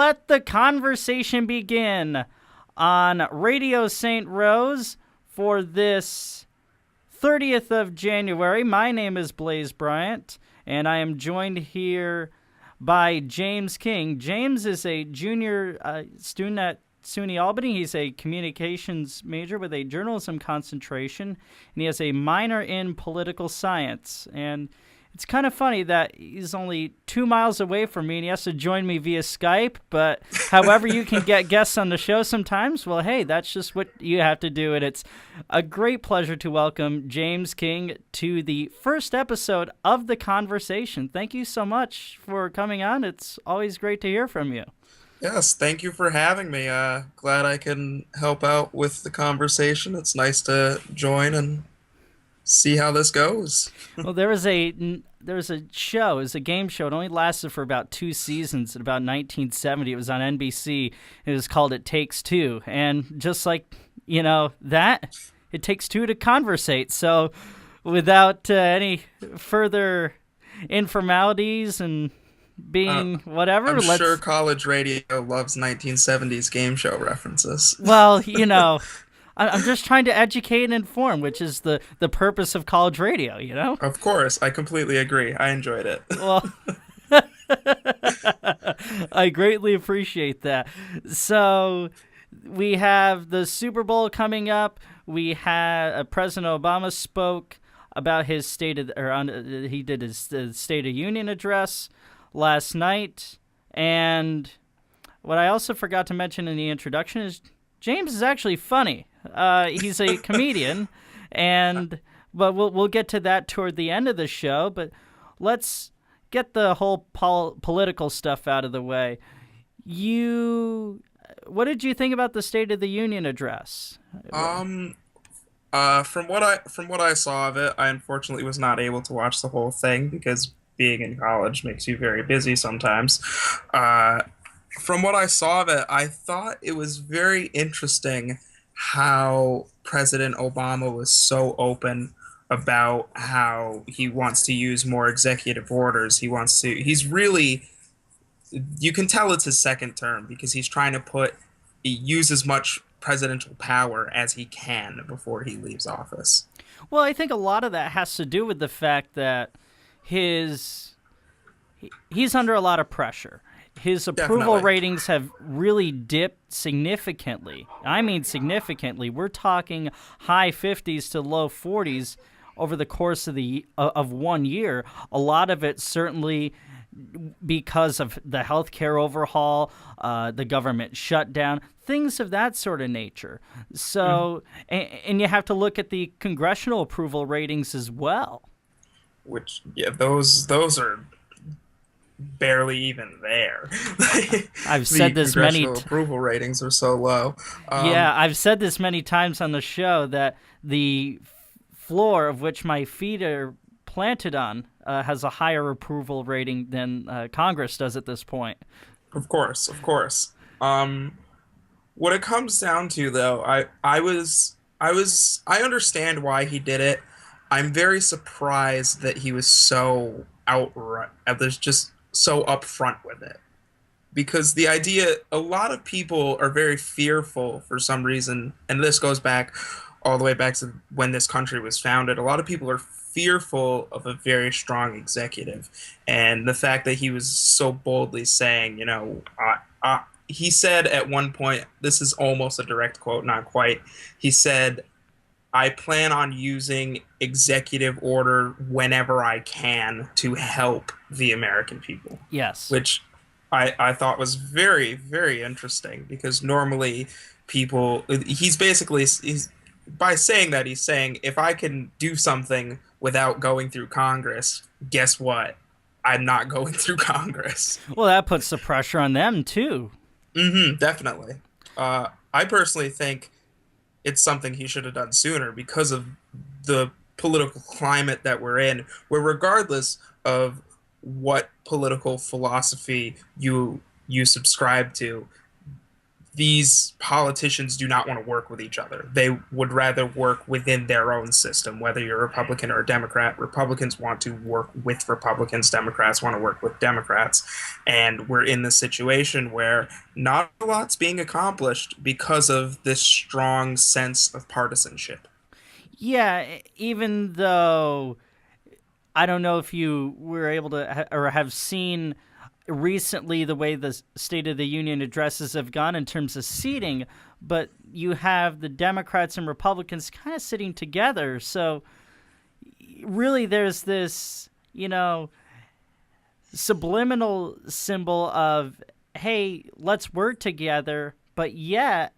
let the conversation begin on Radio St. Rose for this 30th of January. My name is Blaise Bryant, and I am joined here by James King. James is a junior student at SUNY Albany. He's a communications major with a journalism concentration, and he has a minor in political science. And it's kind of funny that he's only 2 miles away from me and he has to join me via Skype. But however you can get guests on the show sometimes, well, hey, that's just what you have to do. And it's a great pleasure to welcome James King to the first episode of The Conversation. Thank you so much for coming on. It's always great to hear from you. Yes, thank you for having me. Glad I can help out with the conversation. It's nice to join and see how this goes. Well, there was a show, it was a game show. It only lasted for about 2 seasons in about 1970. It was on NBC. It was called It Takes Two. And just like, that, it takes two to conversate. So without any further informalities and being whatever. I'm sure college radio loves 1970s game show references. Well, I'm just trying to educate and inform, which is the purpose of college radio, Of course, I completely agree. I enjoyed it. Well, I greatly appreciate that. So we have the Super Bowl coming up. We had President Obama spoke about his he did his State of Union address last night. And what I also forgot to mention in the introduction is James is actually funny. He's a comedian, but we'll get to that toward the end of the show. But let's get the whole political stuff out of the way. What did you think about the State of the Union address? From what I saw of it, I unfortunately was not able to watch the whole thing because being in college makes you very busy sometimes. From what I saw of it, I thought it was very interesting how President Obama was so open about how he wants to use more executive orders. He's really, you can tell it's his second term because he's trying to use as much presidential power as he can before he leaves office. Well, I think a lot of that has to do with the fact that he's under a lot of pressure. His approval Definitely. ratings have really dipped significantly. I mean significantly. We're talking high 50s to low 40s over the course of 1 year. A lot of it certainly because of the healthcare overhaul, the government shutdown, things of that sort of nature. So, and you have to look at the congressional approval ratings as well. Which, yeah, those are barely even there. I've said this many approval ratings are so low. I've said this many times on the show that the floor of which my feet are planted on has a higher approval rating than Congress does at this point. Of course. What it comes down to, though, I understand why he did it. I'm very surprised that he was so outright. There's just so upfront with it, because the idea, a lot of people are very fearful for some reason, and this goes back all the way back to when this country was founded. A lot of people are fearful of a very strong executive, and the fact that he was so boldly saying, he said at one point, this is almost a direct quote, not quite, he said, I plan on using executive order whenever I can to help the American people. Yes. Which I thought was very, very interesting, because normally by saying that, he's saying, if I can do something without going through Congress, guess what? I'm not going through Congress. Well, that puts the pressure on them, too. Definitely. I personally think it's something he should have done sooner because of the political climate that we're in, where regardless of what political philosophy you subscribe to, these politicians do not want to work with each other. They would rather work within their own system, whether you're a Republican or a Democrat. Republicans want to work with Republicans, Democrats want to work with Democrats. And we're in the situation where not a lot's being accomplished because of this strong sense of partisanship. Yeah, even though I don't know if you were able to or have seen recently the way the State of the Union addresses have gone in terms of seating, but you have the Democrats and Republicans kind of sitting together. So really there's this, subliminal symbol of, hey, let's work together. But yet,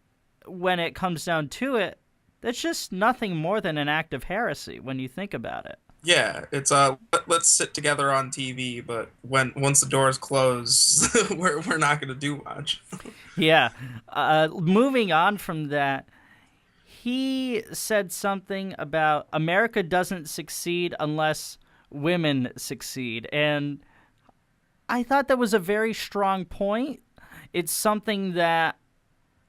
when it comes down to it, that's just nothing more than an act of heresy when you think about it. Yeah, it's let's sit together on TV, but once the doors close, we're not going to do much. Yeah. Moving on from that, he said something about America doesn't succeed unless women succeed. And I thought that was a very strong point. It's something that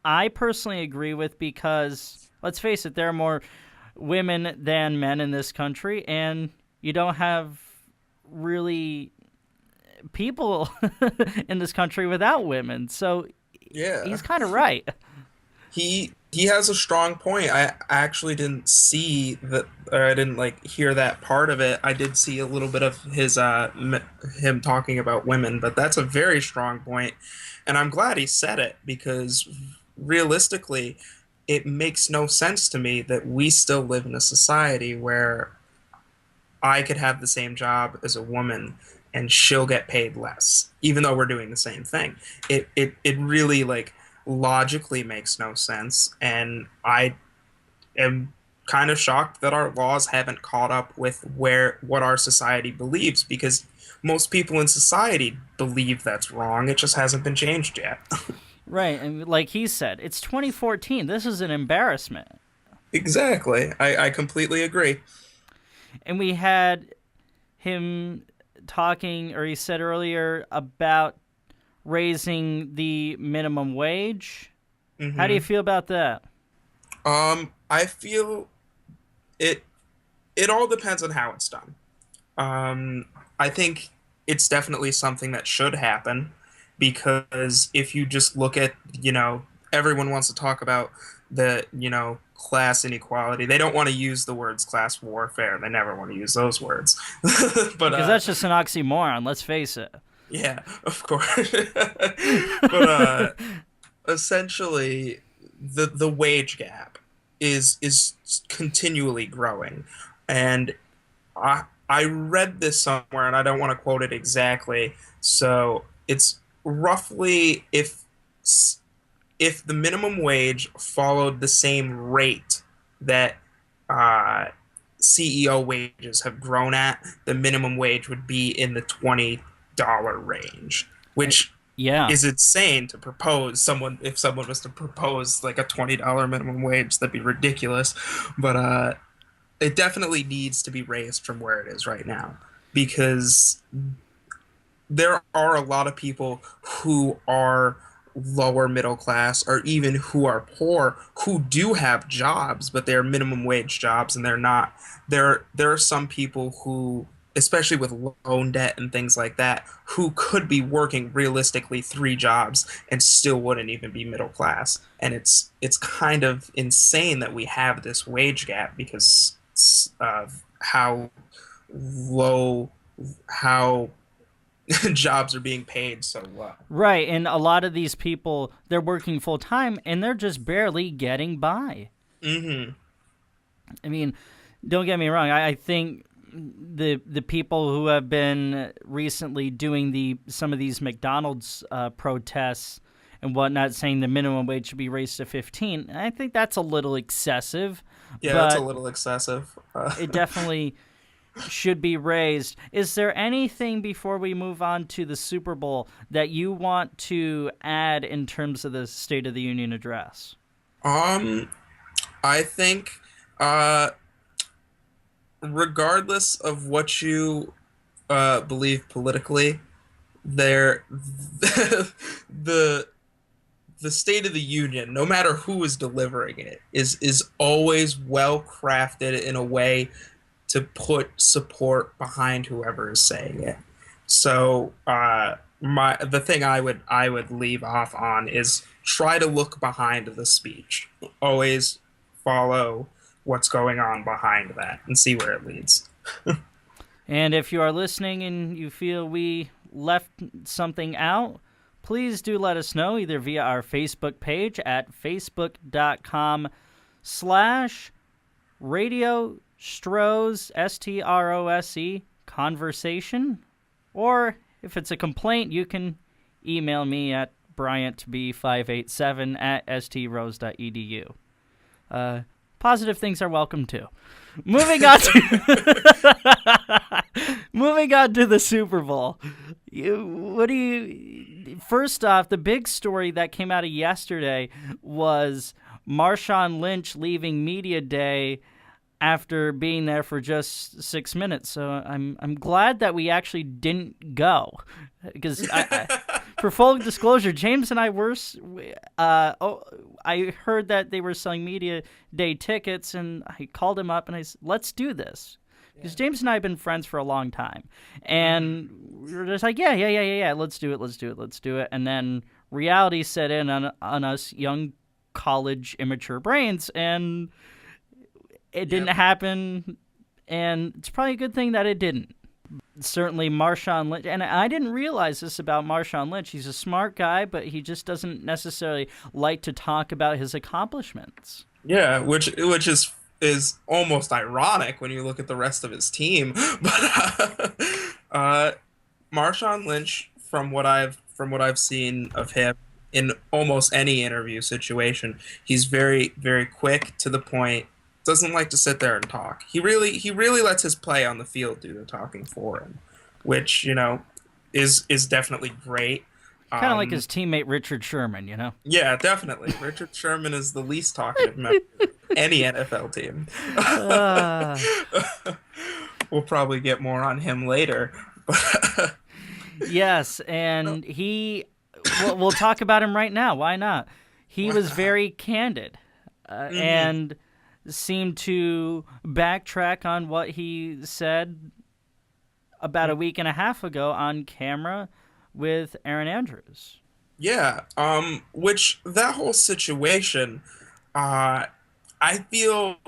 I personally agree with because, let's face it, there are more women than men in this country, and you don't have really people in this country without women. So Yeah. he's kind of right. He has a strong point. I actually didn't see that, or I didn't like hear that part of it. I did see a little bit of his him talking about women, but that's a very strong point, and I'm glad he said it because realistically, it makes no sense to me that we still live in a society where I could have the same job as a woman and she'll get paid less, even though we're doing the same thing. It really like logically makes no sense, and I am kind of shocked that our laws haven't caught up with what our society believes, because most people in society believe that's wrong. It just hasn't been changed yet. Right, and like he said, it's 2014. This is an embarrassment. Exactly. I completely agree. And we had him talking, or he said earlier, about raising the minimum wage. How do you feel about that? I feel it it all depends on how it's done. I think it's definitely something that should happen, because if you just look at, everyone wants to talk about the, class inequality. They don't want to use the words class warfare. They never want to use those words. But Because that's just an oxymoron, let's face it. yeah, of course. But essentially, the wage gap is continually growing, and I read this somewhere, and I don't want to quote it exactly. So it's roughly, if the minimum wage followed the same rate that CEO wages have grown at, the minimum wage would be in the $20 range, which Yeah. is insane to propose. If someone was to propose like a $20 minimum wage, that'd be ridiculous. But it definitely needs to be raised from where it is right now, because there are a lot of people who are lower middle class, or even who are poor, who do have jobs, but they're minimum wage jobs, and they're not there are some people who, especially with loan debt and things like that, who could be working realistically 3 jobs and still wouldn't even be middle class. And it's kind of insane that we have this wage gap because of how low how jobs are being paid so low. Right, and a lot of these people, they're working full time and they're just barely getting by. Mm-hmm. I mean, don't get me wrong. I think the people who have been recently doing some of these McDonald's protests and whatnot, saying the minimum wage should be raised to 15, I think that's a little excessive. Yeah, that's a little excessive. It definitely should be raised. Is there anything before we move on to the Super Bowl that you want to add in terms of the State of the Union address? I think, regardless of what you believe politically, there the the State of the Union, no matter who is delivering it, is always well crafted in a way to put support behind whoever is saying it. So the thing I would leave off on is try to look behind the speech. Always follow what's going on behind that and see where it leads. And if you are listening and you feel we left something out, please do let us know either via our Facebook page at facebook.com/Radio Strose, STROSE, conversation. Or if it's a complaint, you can email me at bryantb587@strose.edu. Positive things are welcome too. Moving on to the Super Bowl. First off, the big story that came out of yesterday was Marshawn Lynch leaving Media Day after being there for just 6 minutes. So I'm glad that we actually didn't go, because for full disclosure, James and I were. I heard that they were selling Media Day tickets, and I called him up and I said, "Let's do this," because James and I have been friends for a long time, and we were just like, yeah, let's do it. And then reality set in on us young college immature brains, and it didn't happen, and it's probably a good thing that it didn't. Certainly Marshawn Lynch, and I didn't realize this about Marshawn Lynch. He's a smart guy, but he just doesn't necessarily like to talk about his accomplishments. Yeah, which is almost ironic when you look at the rest of his team. But Marshawn Lynch, from what I've seen of him in almost any interview situation, he's very, very quick to the point. Doesn't like to sit there and talk. He really lets his play on the field do the talking for him, which is definitely great. Kind of like his teammate Richard Sherman, Yeah, definitely. Richard Sherman is the least talkative member of any NFL team. We'll probably get more on him later. Yes, and we'll talk about him right now. Why not? He was very candid, and seemed to backtrack on what he said about a week and a half ago on camera with Erin Andrews. Yeah, which that whole situation, I feel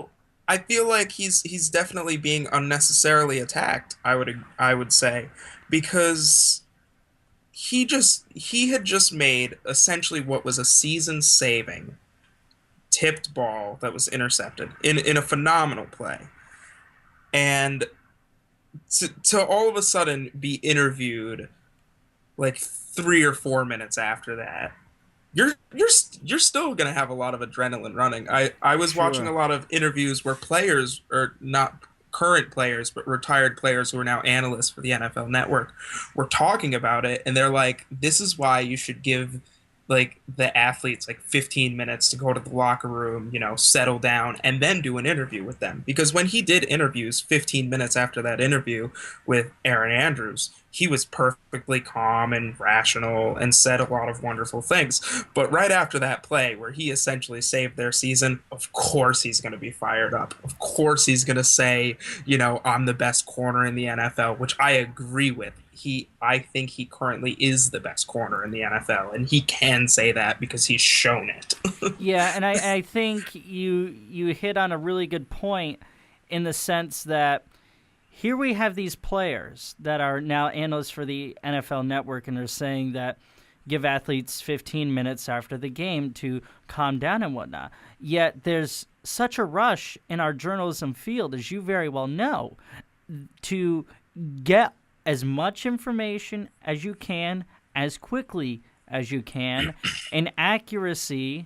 like he's definitely being unnecessarily attacked. I would say, because he had just made essentially what was a season-saving tipped ball that was intercepted in a phenomenal play, and to all of a sudden be interviewed like 3 or 4 minutes after that, you're still gonna have a lot of adrenaline running. I was watching a lot of interviews where players, or not current players but retired players who are now analysts for the NFL Network, were talking about it, and they're like, this is why you should give like the athletes like 15 minutes to go to the locker room, settle down, and then do an interview with them. Because when he did interviews 15 minutes after that interview with Erin Andrews, he was perfectly calm and rational and said a lot of wonderful things. But right after that play where he essentially saved their season, of course he's going to be fired up. Of course he's going to say, I'm the best corner in the NFL, which I agree with. I think he currently is the best corner in the NFL, and he can say that because he's shown it. Yeah, and I think you hit on a really good point, in the sense that here we have these players that are now analysts for the NFL Network, and they're saying that give athletes 15 minutes after the game to calm down and whatnot. Yet there's such a rush in our journalism field, as you very well know, to get as much information as you can, as quickly as you can, and accuracy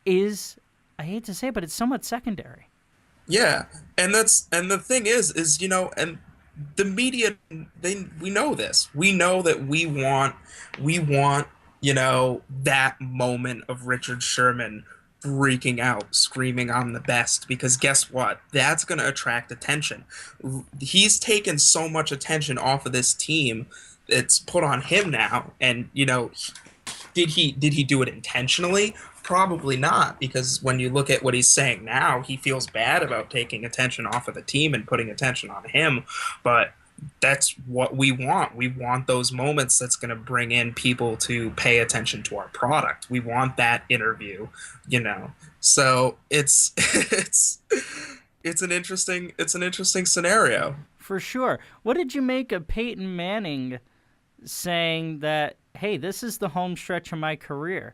is, I hate to say it, but it's somewhat secondary. Yeah, and the thing is and the media, we know this. We know that we want that moment of Richard Sherman freaking out, screaming, "I'm the best," because guess what? That's going to attract attention. He's taken so much attention off of this team. It's put on him now, and did he do it intentionally? Probably not, because when you look at what he's saying now, he feels bad about taking attention off of the team and putting attention on him. But that's what we want. We want those moments that's going to bring in people to pay attention to our product. We want that interview, you know. So it's it's an interesting scenario. For sure. What did you make of Peyton Manning saying that, hey, this is the home stretch of my career?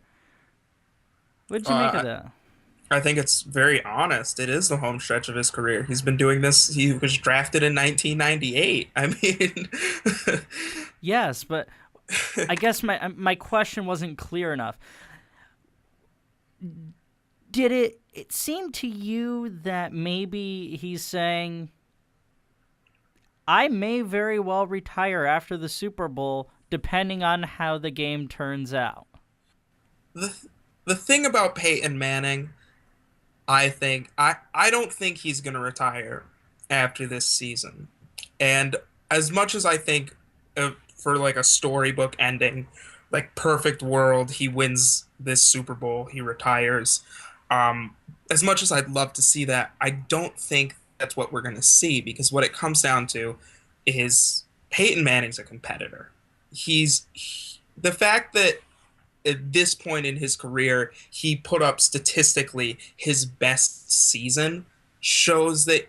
What did you make of Uh, that? I think it's very honest. It is the home stretch of his career. He's been doing this. He was drafted in 1998. I mean, Yes, but I guess my question wasn't clear enough. Did it seem to you that maybe he's saying I may very well retire after the Super Bowl depending on how the game turns out? the the thing about Peyton Manning, I don't think he's going to retire after this season. And as much as I think for like a storybook ending, like perfect world, he wins this Super Bowl, he retires. As much as I'd love to see that, I don't think that's what we're going to see, because what it comes down to is Peyton Manning's a competitor. The fact that at this point in his career he put up statistically his best season shows that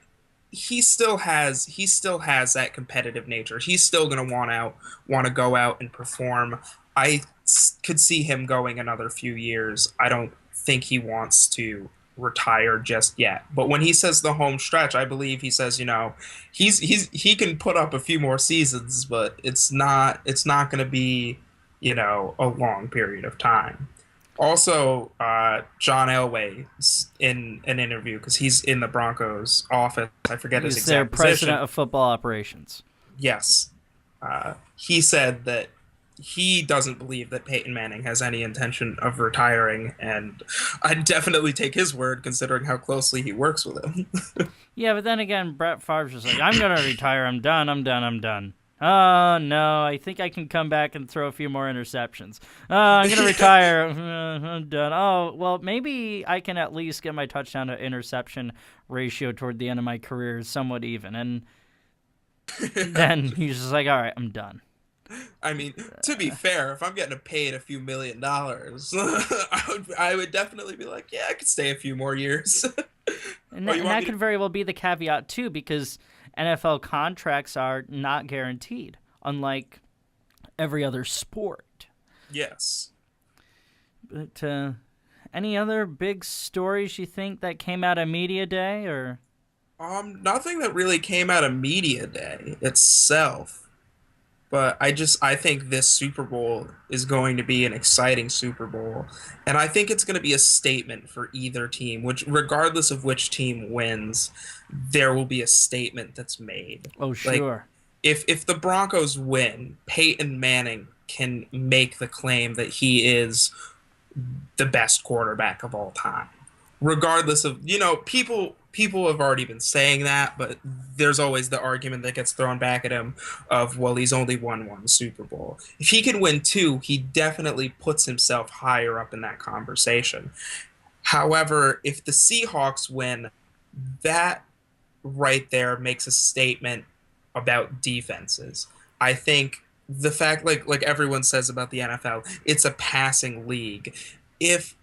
he still has that competitive nature. He's still going to want to go out and perform. Could see him going another few years. I don't think he wants to retire just yet. But when he says the home stretch, I believe he says, he can put up a few more seasons, but it's not going to be, a long period of time. Also, John Elway in an interview, because he's in the Broncos office. I forget his He's their exact president position. of football operations. Yes. He said that he doesn't believe that Peyton Manning has any intention of retiring, and I'd definitely take his word considering how closely he works with him. Yeah, but then again, Brett Favre's just like, I'm going to retire. I'm done. I'm done. I'm done. Oh, no, I think I can come back and throw a few more interceptions. I'm going to retire. I'm done. Oh, well, maybe I can at least get my touchdown to interception ratio toward the end of my career somewhat even. And then he's just like, all right, I'm done. I mean, to be fair, if I'm getting paid a few $1 million, I would definitely be like, yeah, I could stay a few more years. And Oh, that, you and want that me to? could very well be the caveat, too, because NFL contracts are not guaranteed, unlike every other sport. Yes. But any other big stories you think that came out of Media Day, or Nothing that really came out of media day itself. But I think this Super Bowl is going to be an exciting Super Bowl. And I think it's going to be a statement for either team, which regardless of which team wins, there will be a statement that's made. oh Like sure, if the Broncos win, Peyton Manning can make the claim that he is the best quarterback of all time. Regardless of, people have already been saying that, but there's always the argument that gets thrown back at him of, well, he's only won one Super Bowl. If he can win two, he definitely puts himself higher up in that conversation. However, if the Seahawks win, that right there makes a statement about defenses. I think the fact, like everyone says about the NFL, it's a passing league. If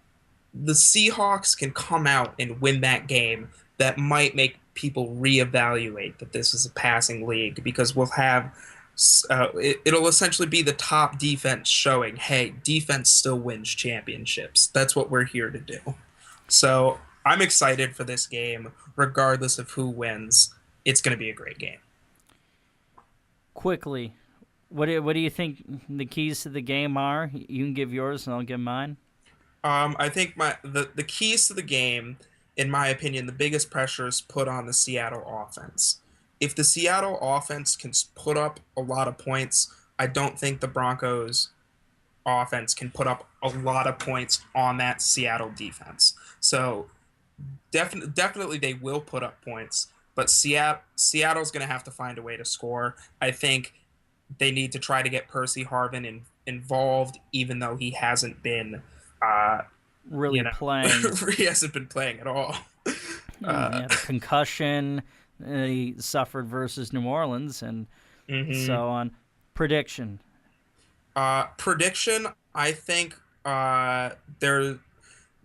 the Seahawks can come out and win that game, that might make people reevaluate that this is a passing league, because we'll have it'll essentially be the top defense showing, hey, defense still wins championships. That's what we're here to do. So I'm excited for this game, regardless of who wins. It's going to be a great game. quickly, what do you think the keys to the game are? You can give yours, and I'll give mine. I think the keys to the game, in my opinion, the biggest pressure is put on the Seattle offense. If the Seattle offense can put up a lot of points, I don't think the Broncos offense can put up a lot of points on that Seattle defense. So definitely they will put up points, but Seattle's going to have to find a way to score. I think they need to try to get Percy Harvin involved, even though he hasn't been, uh, Really playing. he hasn't been playing at all. He had a concussion he suffered versus New Orleans and hmm so on. Prediction. Prediction, I think there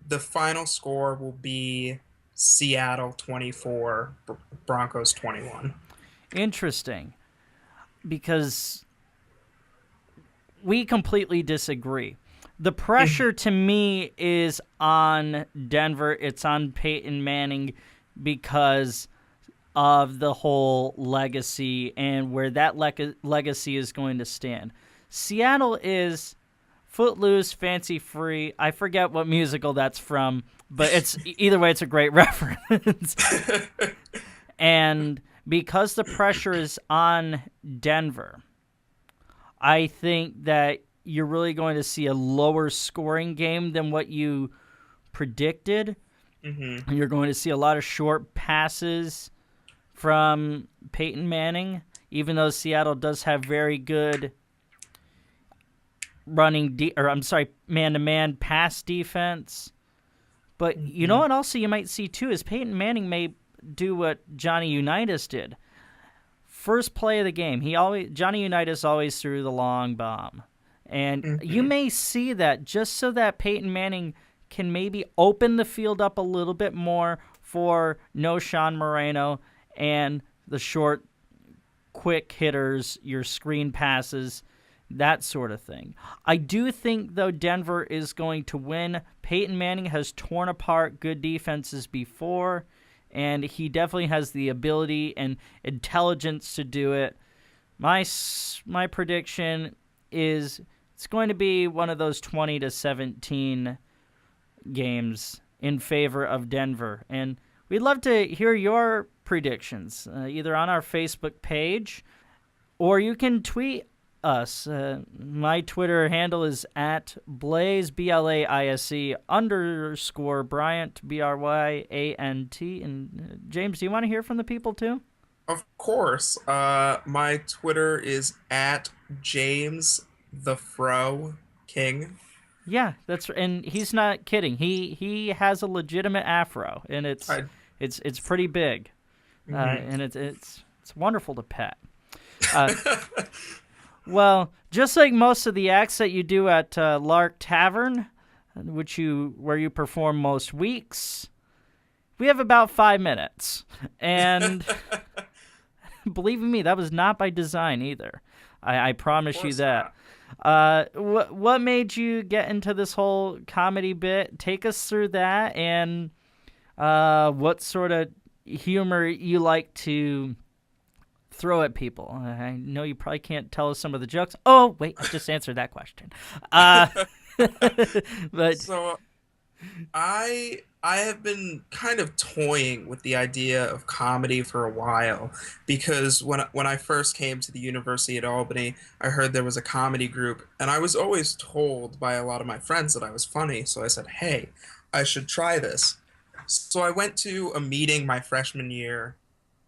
the final score will be Seattle 24, Broncos 21. Interesting. Because we completely disagree. The pressure to me is on Denver. It's on Peyton Manning because of the whole legacy and where that legacy is going to stand. Seattle is footloose, fancy free. I forget what musical that's from, but it's either way, it's a great reference. And because the pressure is on Denver, I think that you're really going to see a lower scoring game than what you predicted. You're going to see a lot of short passes from Peyton Manning, even though Seattle does have very good man-to-man pass defense. But you know what also you might see too is Peyton Manning may do what Johnny Unitas did. First play of the game, Johnny Unitas always threw the long bomb. And you may see that just so that Peyton Manning can maybe open the field up a little bit more for Sean Moreno and the short, quick hitters, your screen passes, that sort of thing. I do think, though, Denver is going to win. Peyton Manning has torn apart good defenses before, and he definitely has the ability and intelligence to do it. My prediction is it's going to be one of those 20-17 games in favor of Denver. And we'd love to hear your predictions, either on our Facebook page or you can tweet us. My Twitter handle is at Blaise, BLAISE _Bryant, BRYANT. And James, do you want to hear from the people too? Of course. My Twitter is at James the Fro King. Yeah, and he's not kidding. He has a legitimate afro, and it's pretty big, and it's wonderful to pet. Well, just like most of the acts that you do at Lark Tavern, where you perform most weeks, we have about 5 minutes, and believe me, that was not by design either. I promise you that. What made you get into this whole comedy bit? Take us through that, and what sort of humor you like to throw at people. I know you probably can't tell us some of the jokes. Oh, wait, I just answered that question. But So I have been kind of toying with the idea of comedy for a while because when I first came to the University at Albany, I heard there was a comedy group, and I was always told by a lot of my friends that I was funny. So I said, "Hey, I should try this." So I went to a meeting my freshman year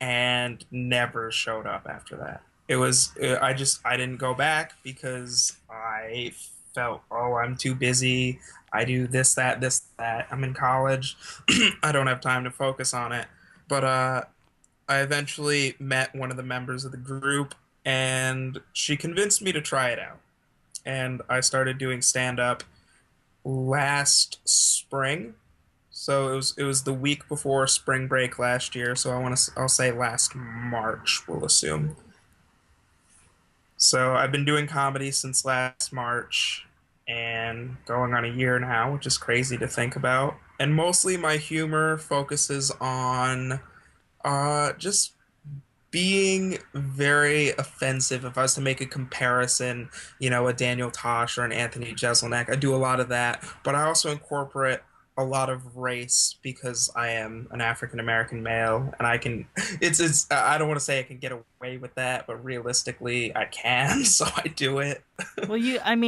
and never showed up after that. I didn't go back because I felt, oh, I'm too busy. I do this, that. I'm in college. I don't have time to focus on it. But I eventually met one of the members of the group, and she convinced me to try it out. And I started doing stand up last spring. So it was the week before spring break last year. So I'll say last March, we'll assume. So I've been doing comedy since last March and going on a year now, which is crazy to think about. And mostly my humor focuses on just being very offensive. If I was to make a comparison, a Daniel Tosh or an Anthony Jeselnik, I do a lot of that. But I also incorporate a lot of race because I am an African American male, and I can. I don't want to say I can get away with that, but realistically, I can. So I do it. Well,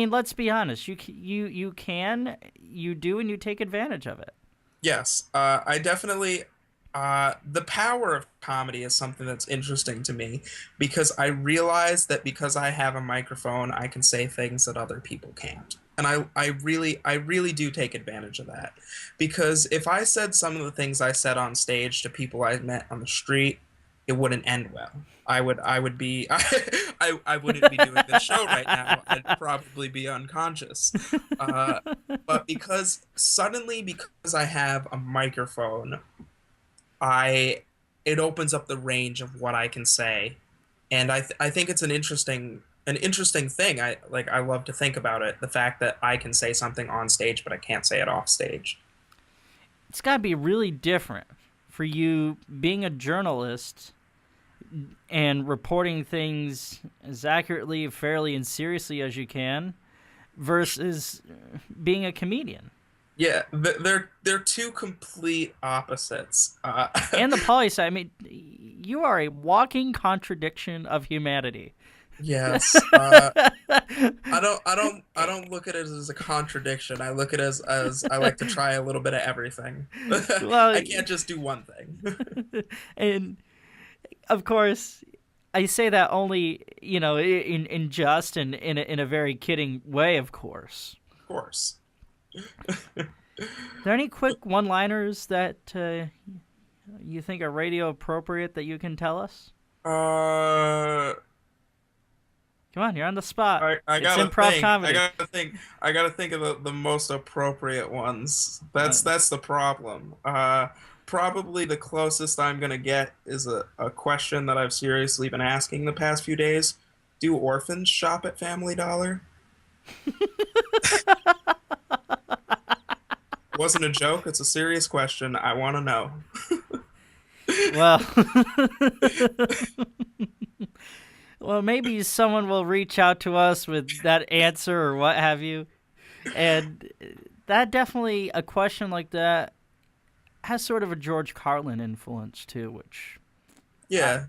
let's be honest. You can, you do, and you take advantage of it. Yes, I definitely. The power of comedy is something that's interesting to me because I realize that because I have a microphone, I can say things that other people can't. And I really do take advantage of that. Because if I said some of the things I said on stage to people I met on the street, it wouldn't end well. I would be I wouldn't be doing this show right now. I'd probably be unconscious. Uh, but because I have a microphone, I it opens up the range of what I can say, and I think it's an interesting thing. I love to think about it. The fact that I can say something on stage, but I can't say it off stage. It's got to be really different for you being a journalist and reporting things as accurately, fairly, and seriously as you can versus being a comedian. Yeah, they're two complete opposites. And the poli sci, I mean, you are a walking contradiction of humanity. Yes. I don't look at it as a contradiction. I look at it as I like to try a little bit of everything. Well, I can't just do one thing. and of course, I say that only, in just and in a very kidding way, of course. Of course. Are there any quick one-liners that you think are radio appropriate that you can tell us? Come on, you're on the spot. I It's gotta improv think. comedy. I gotta think of the most appropriate ones. That's the problem. Probably the closest I'm gonna get is a question that I've seriously been asking the past few days. Do orphans shop at Family Dollar? Wasn't a joke. It's a serious question. I want to know. Well, well, maybe someone will reach out to us with that answer or what have you. And that definitely, a question like that has sort of a George Carlin influence too, which Yeah.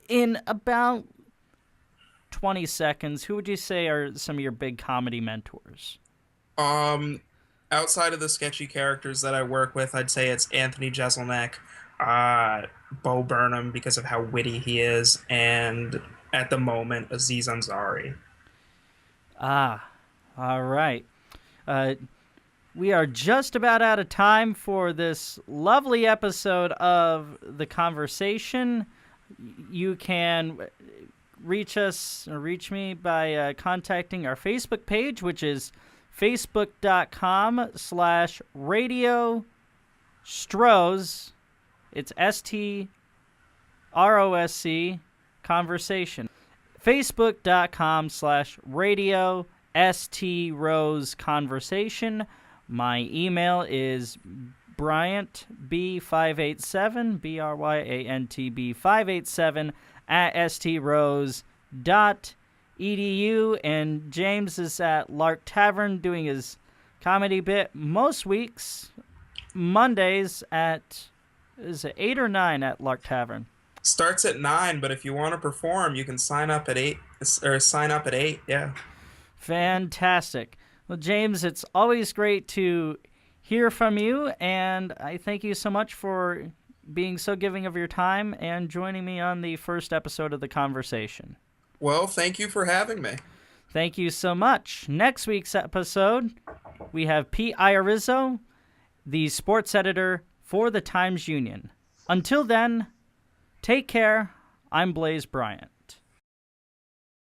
in about 20 seconds, who would you say are some of your big comedy mentors? Um, Outside of the sketchy characters that I work with, I'd say it's Anthony Jeselnik, Bo Burnham because of how witty he is, and at the moment, Aziz Ansari. Ah, all right. Uh, we are just about out of time for this lovely episode of The Conversation. You can reach us or reach me by contacting our Facebook page, which is facebook.com/Radio Strose. It's STROSC Conversation. Facebook.com/Radio ST Conversation. My email is Bryant B587 BRYANTB587 at strose.edu, and James is at Lark Tavern doing his comedy bit most weeks, Mondays at, is it 8 or 9 at Lark Tavern? Starts at 9, but if you want to perform, you can sign up at 8 or sign up at 8. Yeah. Fantastic. Well, James, it's always great to hear from you, and I thank you so much for being so giving of your time and joining me on the first episode of The Conversation. Well, thank you for having me. Thank you so much. Next week's episode, we have Pete Iorizzo, the sports editor for the Times-Union. Until then, take care. I'm Blaise Bryant.